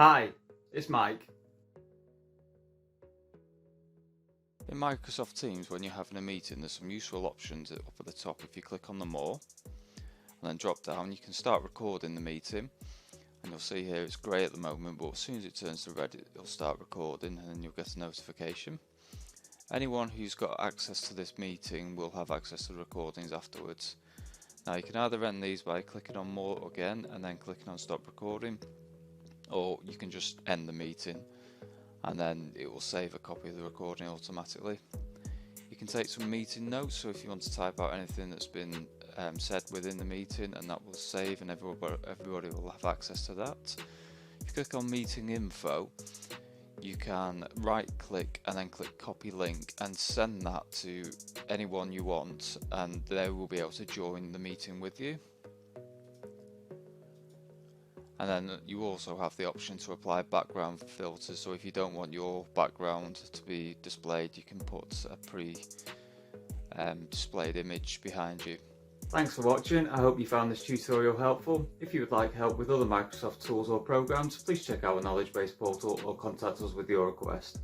Hi, it's Mike. In Microsoft Teams, when you're having a meeting, there's some useful options up at the top. If you click on the More and then drop down, you can start recording the meeting. And you'll see here it's grey at the moment, but as soon as it turns to red, it'll start recording and then you'll get a notification. Anyone who's got access to this meeting will have access to the recordings afterwards. Now you can either end these by clicking on More again and then clicking on Stop Recording, or you can just end the meeting and then it will save a copy of the recording automatically. You can take some meeting notes, so if you want to type out anything that's been said within the meeting, and that will save and everybody will have access to that. If you click on meeting info, you can right click and then click copy link and send that to anyone you want, and they will be able to join the meeting with you. And then you also have the option to apply background filters, so if you don't want your background to be displayed, you can put a displayed image behind you. Thanks for watching. I hope you found this tutorial helpful. If you would like help with other Microsoft tools or programs, please check out our knowledge base portal or contact us with your request.